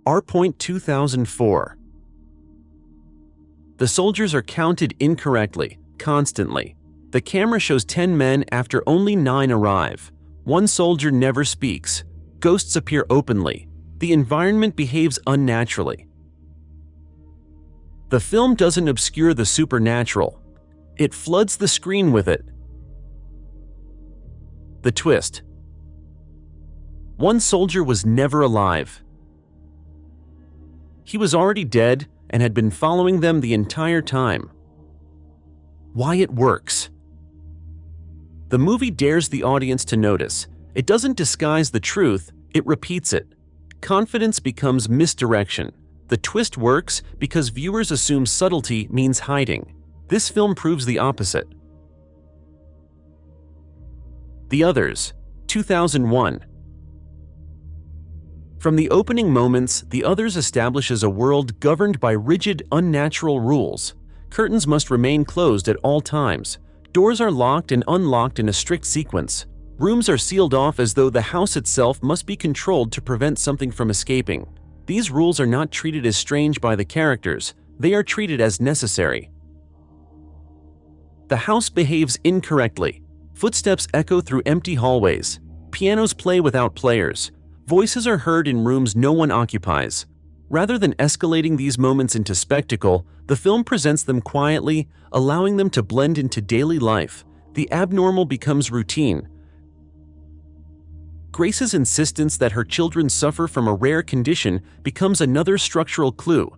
R.2004. The soldiers are counted incorrectly, constantly. The camera shows 10 men after only 9 arrive. One soldier never speaks. Ghosts appear openly. The environment behaves unnaturally. The film doesn't obscure the supernatural. It floods the screen with it. The twist. One soldier was never alive. He was already dead and had been following them the entire time. Why it works. The movie dares the audience to notice. It doesn't disguise the truth, it repeats it. Confidence becomes misdirection. The twist works because viewers assume subtlety means hiding. This film proves the opposite. The Others, 2001. From the opening moments, The Others establishes a world governed by rigid, unnatural rules. Curtains must remain closed at all times. Doors are locked and unlocked in a strict sequence. Rooms are sealed off as though the house itself must be controlled to prevent something from escaping. These rules are not treated as strange by the characters, they are treated as necessary. The house behaves incorrectly. Footsteps echo through empty hallways. Pianos play without players. Voices are heard in rooms no one occupies. Rather than escalating these moments into spectacle, the film presents them quietly, allowing them to blend into daily life. The abnormal becomes routine. Grace's insistence that her children suffer from a rare condition becomes another structural clue.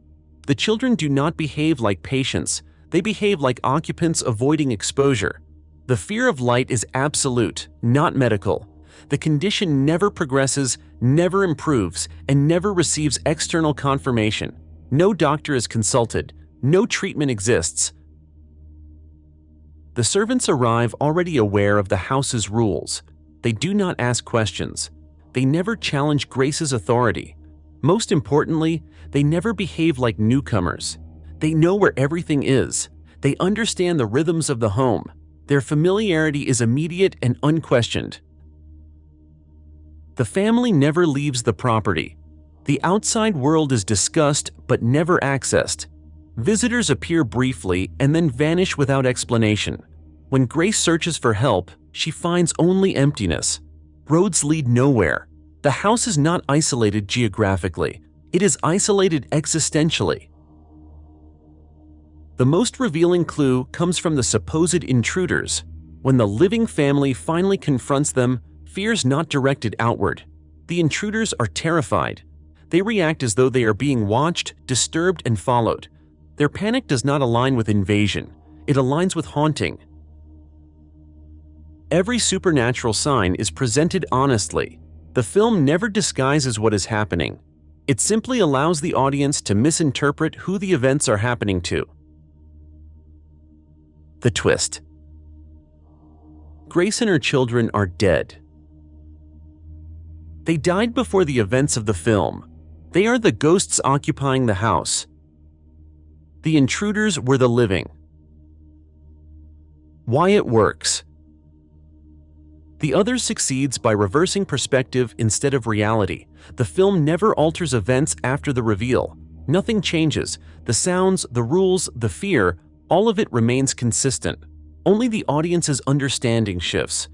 The children do not behave like patients, they behave like occupants avoiding exposure. The fear of light is absolute, not medical. The condition never progresses, never improves, and never receives external confirmation. No doctor is consulted, no treatment exists. The servants arrive already aware of the house's rules. They do not ask questions. They never challenge Grace's authority. Most importantly, they never behave like newcomers. They know where everything is. They understand the rhythms of the home. Their familiarity is immediate and unquestioned. The family never leaves the property. The outside world is discussed but never accessed. Visitors appear briefly and then vanish without explanation. When Grace searches for help, she finds only emptiness. Roads lead nowhere. The house is not isolated geographically. It is isolated existentially. The most revealing clue comes from the supposed intruders. When the living family finally confronts them, fear's not directed outward. The intruders are terrified. They react as though they are being watched, disturbed, and followed. Their panic does not align with invasion. It aligns with haunting. Every supernatural sign is presented honestly. The film never disguises what is happening. It simply allows the audience to misinterpret who the events are happening to. The twist. Grace and her children are dead. They died before the events of the film. They are the ghosts occupying the house. The intruders were the living. Why it works. The Others succeeds by reversing perspective instead of reality. The film never alters events after the reveal. Nothing changes. The sounds, the rules, the fear, all of it remains consistent. Only the audience's understanding shifts.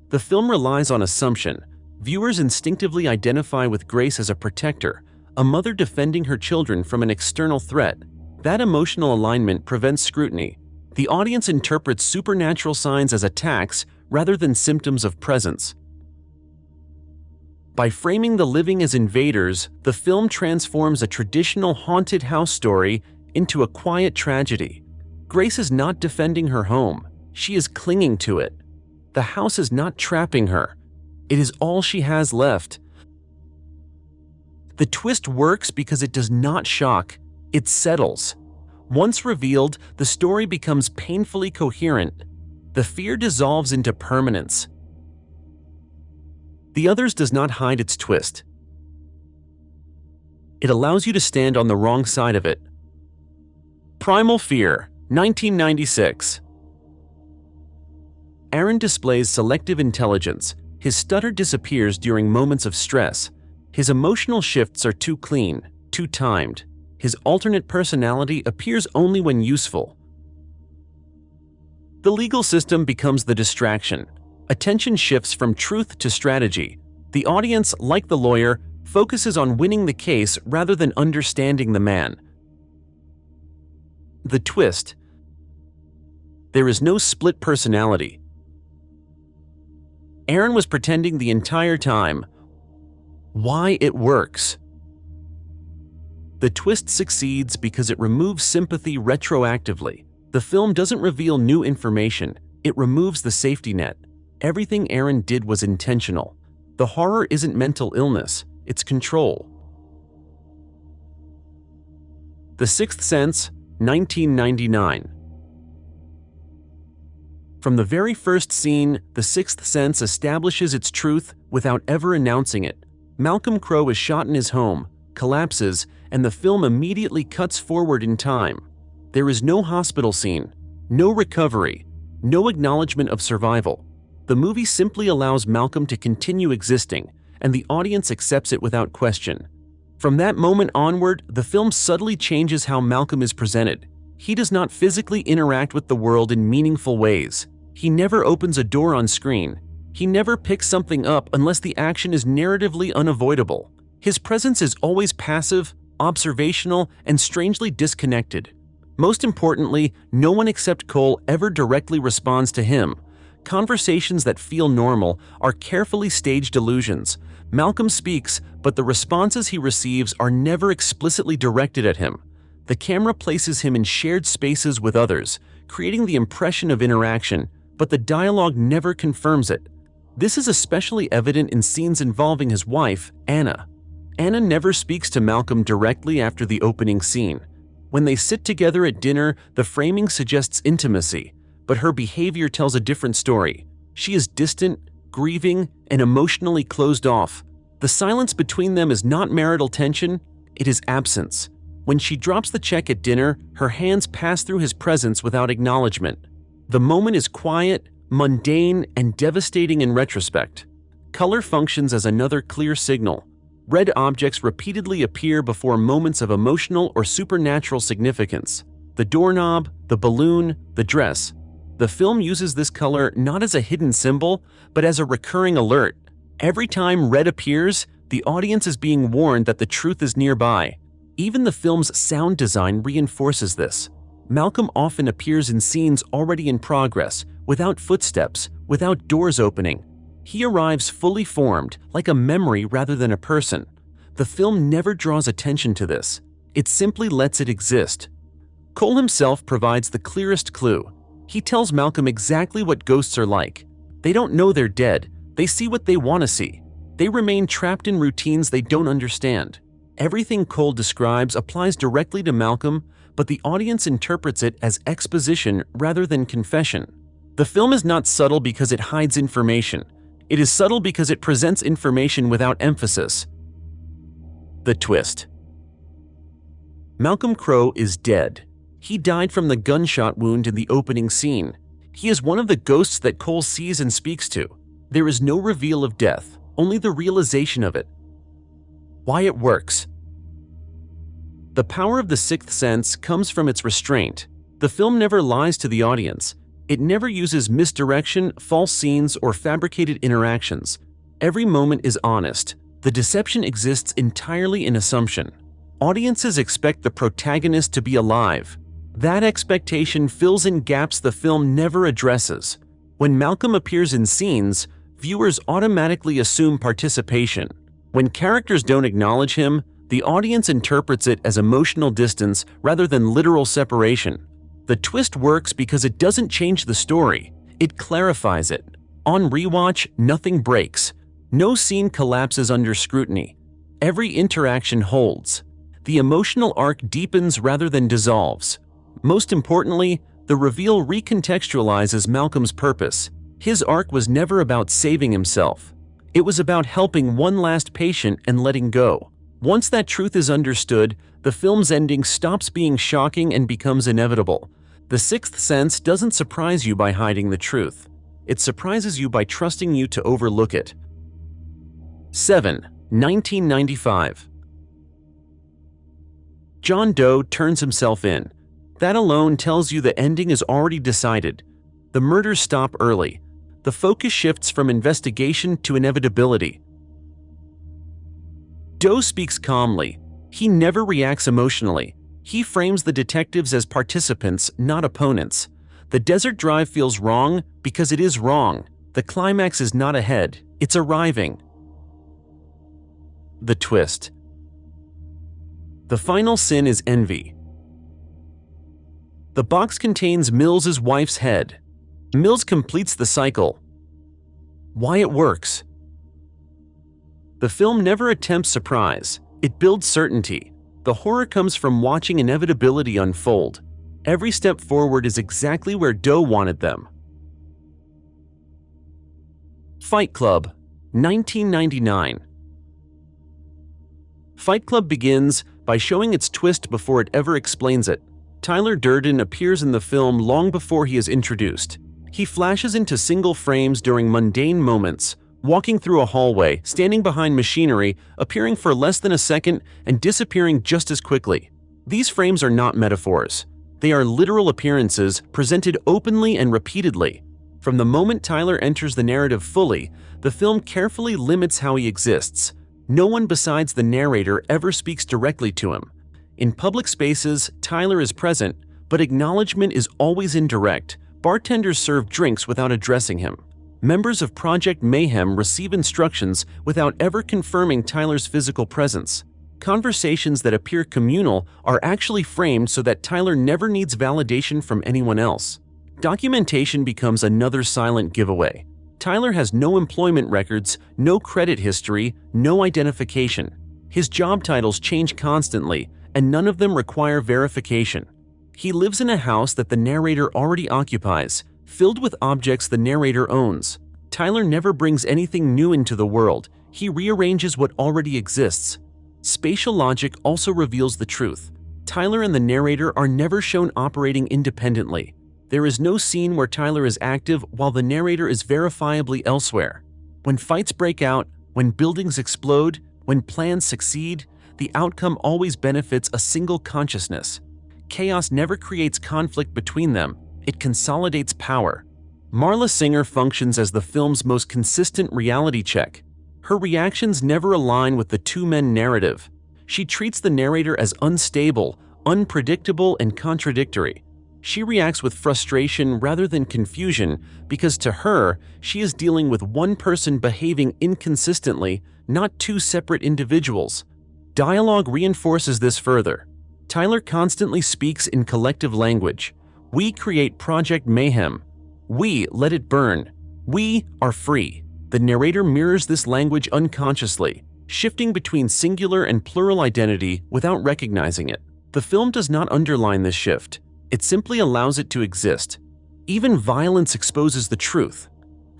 The film relies on assumption. Viewers instinctively identify with Grace as a protector, a mother defending her children from an external threat. That emotional alignment prevents scrutiny. The audience interprets supernatural signs as attacks rather than symptoms of presence. By framing the living as invaders, the film transforms a traditional haunted house story into a quiet tragedy. Grace is not defending her home. She is clinging to it. The house is not trapping her. It is all she has left. The twist works because it does not shock, it settles. Once revealed, the story becomes painfully coherent. The fear dissolves into permanence. The Others does not hide its twist. It allows you to stand on the wrong side of it. Primal Fear, 1996. Aaron displays selective intelligence. His stutter disappears during moments of stress. His emotional shifts are too clean, too timed. His alternate personality appears only when useful. The legal system becomes the distraction. Attention shifts from truth to strategy. The audience, like the lawyer, focuses on winning the case rather than understanding the man. The twist: there is no split personality. Aaron was pretending the entire time. Why it works? The twist succeeds because it removes sympathy retroactively. The film doesn't reveal new information, it removes the safety net. Everything Aaron did was intentional. The horror isn't mental illness, it's control. The Sixth Sense, 1999. From the very first scene, The Sixth Sense establishes its truth without ever announcing it. Malcolm Crowe is shot in his home, collapses, and the film immediately cuts forward in time. There is no hospital scene, no recovery, no acknowledgement of survival. The movie simply allows Malcolm to continue existing, and the audience accepts it without question. From that moment onward, the film subtly changes how Malcolm is presented. He does not physically interact with the world in meaningful ways. He never opens a door on screen. He never picks something up unless the action is narratively unavoidable. His presence is always passive, observational, and strangely disconnected. Most importantly, no one except Cole ever directly responds to him. Conversations that feel normal are carefully staged illusions. Malcolm speaks, but the responses he receives are never explicitly directed at him. The camera places him in shared spaces with others, creating the impression of interaction, but the dialogue never confirms it. This is especially evident in scenes involving his wife, Anna. Anna never speaks to Malcolm directly after the opening scene. When they sit together at dinner, the framing suggests intimacy, but her behavior tells a different story. She is distant, grieving, and emotionally closed off. The silence between them is not marital tension, it is absence. When she drops the check at dinner, her hands pass through his presence without acknowledgement. The moment is quiet, mundane, and devastating in retrospect. Color functions as another clear signal. Red objects repeatedly appear before moments of emotional or supernatural significance. The doorknob, the balloon, the dress. The film uses this color not as a hidden symbol, but as a recurring alert. Every time red appears, the audience is being warned that the truth is nearby. Even the film's sound design reinforces this. Malcolm often appears in scenes already in progress, without footsteps, without doors opening. He arrives fully formed, like a memory rather than a person. The film never draws attention to this. It simply lets it exist. Cole himself provides the clearest clue. He tells Malcolm exactly what ghosts are like. They don't know they're dead. They see what they want to see. They remain trapped in routines they don't understand. Everything Cole describes applies directly to Malcolm, but the audience interprets it as exposition rather than confession. The film is not subtle because it hides information. It is subtle because it presents information without emphasis. The twist. Malcolm Crowe is dead. He died from the gunshot wound in the opening scene. He is one of the ghosts that Cole sees and speaks to. There is no reveal of death, only the realization of it. Why it works. The power of The Sixth Sense comes from its restraint. The film never lies to the audience. It never uses misdirection, false scenes, or fabricated interactions. Every moment is honest. The deception exists entirely in assumption. Audiences expect the protagonist to be alive. That expectation fills in gaps the film never addresses. When Malcolm appears in scenes, viewers automatically assume participation. When characters don't acknowledge him, the audience interprets it as emotional distance rather than literal separation. The twist works because it doesn't change the story, it clarifies it. On rewatch, nothing breaks. No scene collapses under scrutiny. Every interaction holds. The emotional arc deepens rather than dissolves. Most importantly, the reveal recontextualizes Malcolm's purpose. His arc was never about saving himself. It was about helping one last patient and letting go. Once that truth is understood, the film's ending stops being shocking and becomes inevitable. The Sixth Sense doesn't surprise you by hiding the truth. It surprises you by trusting you to overlook it. 7. 1995. John Doe turns himself in. That alone tells you the ending is already decided. The murders stop early. The focus shifts from investigation to inevitability. Doe speaks calmly. He never reacts emotionally. He frames the detectives as participants, not opponents. The desert drive feels wrong because it is wrong. The climax is not ahead, it's arriving. The twist. The final sin is envy. The box contains Mills's wife's head. Mills completes the cycle. Why it works. The film never attempts surprise. It builds certainty. The horror comes from watching inevitability unfold. Every step forward is exactly where Doe wanted them. Fight Club, 1999. Fight Club begins by showing its twist before it ever explains it. Tyler Durden appears in the film long before he is introduced. He flashes into single frames during mundane moments, walking through a hallway, standing behind machinery, appearing for less than a second, and disappearing just as quickly. These frames are not metaphors. They are literal appearances presented openly and repeatedly. From the moment Tyler enters the narrative fully, the film carefully limits how he exists. No one besides the narrator ever speaks directly to him. In public spaces, Tyler is present, but acknowledgement is always indirect. Bartenders serve drinks without addressing him. Members of Project Mayhem receive instructions without ever confirming Tyler's physical presence. Conversations that appear communal are actually framed so that Tyler never needs validation from anyone else. Documentation becomes another silent giveaway. Tyler has no employment records, no credit history, no identification. His job titles change constantly, and none of them require verification. He lives in a house that the narrator already occupies, filled with objects the narrator owns. Tyler never brings anything new into the world. He rearranges what already exists. Spatial logic also reveals the truth. Tyler and the narrator are never shown operating independently. There is no scene where Tyler is active while the narrator is verifiably elsewhere. When fights break out, when buildings explode, when plans succeed, the outcome always benefits a single consciousness. Chaos never creates conflict between them. It consolidates power. Marla Singer functions as the film's most consistent reality check. Her reactions never align with the two-men narrative. She treats the narrator as unstable, unpredictable, and contradictory. She reacts with frustration rather than confusion because to her, she is dealing with one person behaving inconsistently, not two separate individuals. Dialogue reinforces this further. Tyler constantly speaks in collective language. We create Project Mayhem. We let it burn. We are free. The narrator mirrors this language unconsciously, shifting between singular and plural identity without recognizing it. The film does not underline this shift. It simply allows it to exist. Even violence exposes the truth.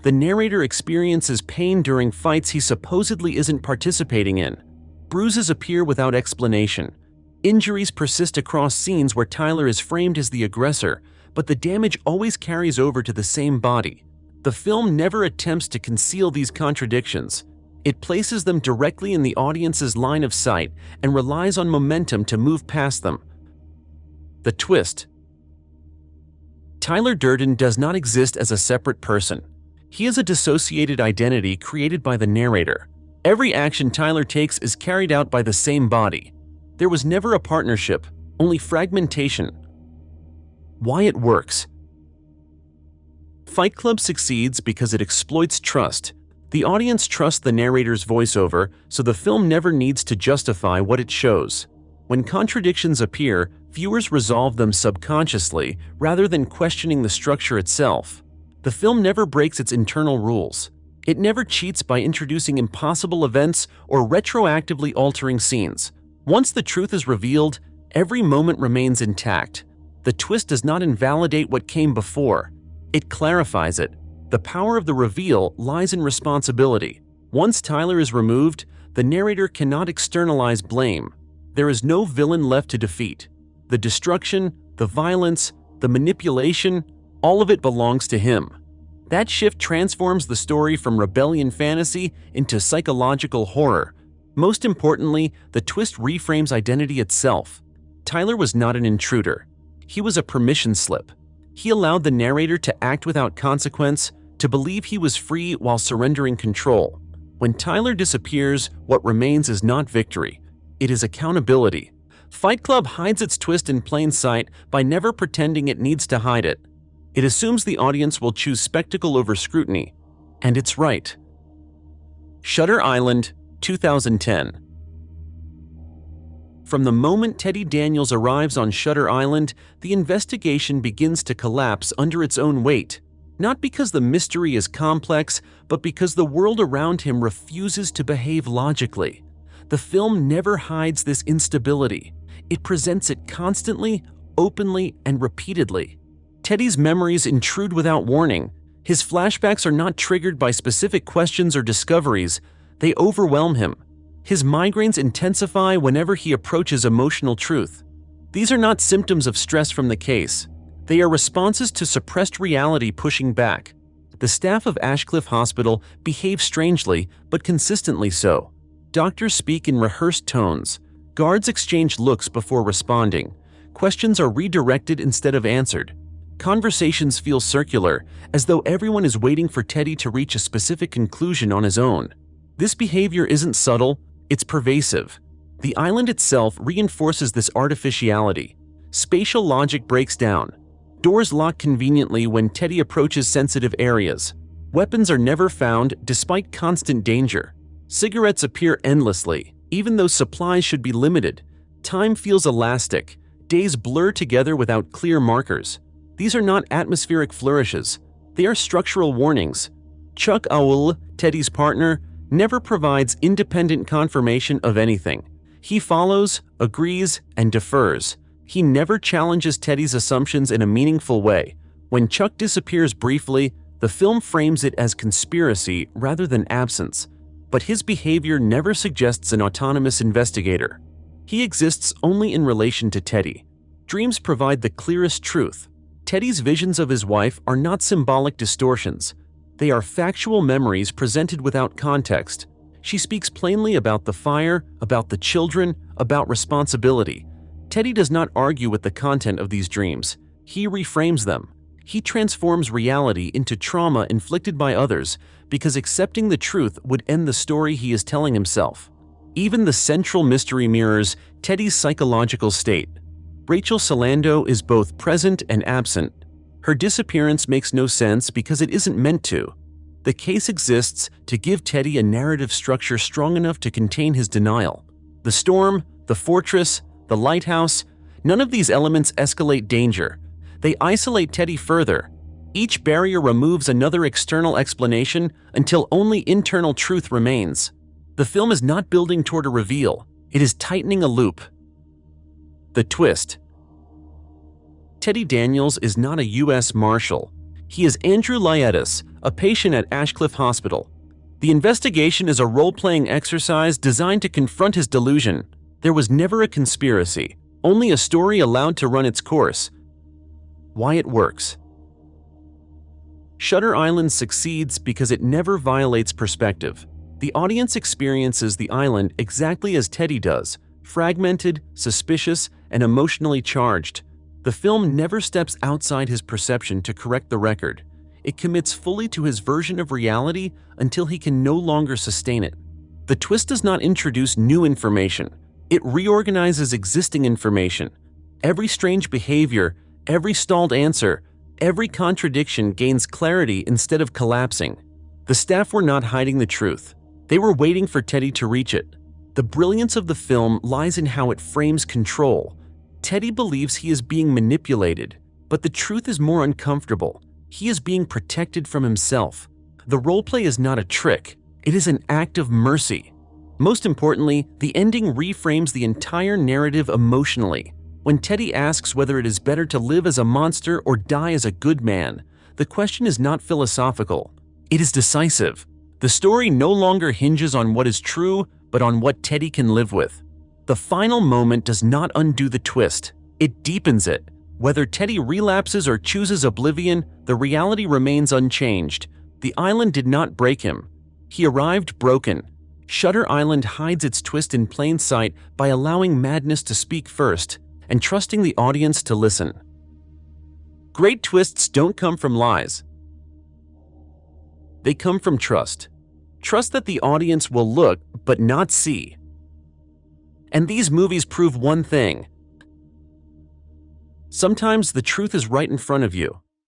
The narrator experiences pain during fights he supposedly isn't participating in. Bruises appear without explanation. Injuries persist across scenes where Tyler is framed as the aggressor, but the damage always carries over to the same body. The film never attempts to conceal these contradictions. It places them directly in the audience's line of sight and relies on momentum to move past them. The twist. Tyler Durden does not exist as a separate person. He is a dissociated identity created by the narrator. Every action Tyler takes is carried out by the same body. There was never a partnership, only fragmentation. Why it works. Fight Club succeeds because it exploits trust. The audience trusts the narrator's voiceover, so the film never needs to justify what it shows. When contradictions appear, viewers resolve them subconsciously rather than questioning the structure itself. The film never breaks its internal rules. It never cheats by introducing impossible events or retroactively altering scenes. Once the truth is revealed, every moment remains intact. The twist does not invalidate what came before. It clarifies it. The power of the reveal lies in responsibility. Once Tyler is removed, the narrator cannot externalize blame. There is no villain left to defeat. The destruction, the violence, the manipulation, all of it belongs to him. That shift transforms the story from rebellion fantasy into psychological horror. Most importantly, the twist reframes identity itself. Tyler was not an intruder. He was a permission slip. He allowed the narrator to act without consequence, to believe he was free while surrendering control. When Tyler disappears, what remains is not victory. It is accountability. Fight Club hides its twist in plain sight by never pretending it needs to hide it. It assumes the audience will choose spectacle over scrutiny. And it's right. Shutter Island, 2010. From the moment Teddy Daniels arrives on Shutter Island, the investigation begins to collapse under its own weight. Not because the mystery is complex, but because the world around him refuses to behave logically. The film never hides this instability. It presents it constantly, openly, and repeatedly. Teddy's memories intrude without warning. His flashbacks are not triggered by specific questions or discoveries. They overwhelm him. His migraines intensify whenever he approaches emotional truth. These are not symptoms of stress from the case. They are responses to suppressed reality pushing back. The staff of Ashcliffe Hospital behave strangely, but consistently so. Doctors speak in rehearsed tones. Guards exchange looks before responding. Questions are redirected instead of answered. Conversations feel circular, as though everyone is waiting for Teddy to reach a specific conclusion on his own. This behavior isn't subtle, it's pervasive. The island itself reinforces this artificiality. Spatial logic breaks down. Doors lock conveniently when Teddy approaches sensitive areas. Weapons are never found despite constant danger. Cigarettes appear endlessly, even though supplies should be limited. Time feels elastic. Days blur together without clear markers. These are not atmospheric flourishes. They are structural warnings. Chuck Owl, Teddy's partner, never provides independent confirmation of anything. He follows, agrees, and defers. He never challenges Teddy's assumptions in a meaningful way. When Chuck disappears briefly, the film frames it as conspiracy rather than absence. But his behavior never suggests an autonomous investigator. He exists only in relation to Teddy. Dreams provide the clearest truth. Teddy's visions of his wife are not symbolic distortions. They are factual memories presented without context. She speaks plainly about the fire, about the children, about responsibility. Teddy does not argue with the content of these dreams. He reframes them. He transforms reality into trauma inflicted by others because accepting the truth would end the story he is telling himself. Even the central mystery mirrors Teddy's psychological state. Rachel Solando is both present and absent. Her disappearance makes no sense because it isn't meant to. The case exists to give Teddy a narrative structure strong enough to contain his denial. The storm, the fortress, the lighthouse, none of these elements escalate danger. They isolate Teddy further. Each barrier removes another external explanation until only internal truth remains. The film is not building toward a reveal. It is tightening a loop. The twist. Teddy Daniels is not a U.S. Marshal. He is Andrew Laetis, a patient at Ashcliffe Hospital. The investigation is a role-playing exercise designed to confront his delusion. There was never a conspiracy, only a story allowed to run its course. Why it works. Shutter Island succeeds because it never violates perspective. The audience experiences the island exactly as Teddy does, fragmented, suspicious, and emotionally charged. The film never steps outside his perception to correct the record. It commits fully to his version of reality until he can no longer sustain it. The twist does not introduce new information. It reorganizes existing information. Every strange behavior, every stalled answer, every contradiction gains clarity instead of collapsing. The staff were not hiding the truth. They were waiting for Teddy to reach it. The brilliance of the film lies in how it frames control. Teddy believes he is being manipulated, but the truth is more uncomfortable. He is being protected from himself. The roleplay is not a trick. It is an act of mercy. Most importantly, the ending reframes the entire narrative emotionally. When Teddy asks whether it is better to live as a monster or die as a good man, the question is not philosophical. It is decisive. The story no longer hinges on what is true, but on what Teddy can live with. The final moment does not undo the twist. It deepens it. Whether Teddy relapses or chooses oblivion, the reality remains unchanged. The island did not break him. He arrived broken. Shutter Island hides its twist in plain sight by allowing madness to speak first and trusting the audience to listen. Great twists don't come from lies. They come from trust. Trust that the audience will look but not see. And these movies prove one thing. Sometimes the truth is right in front of you.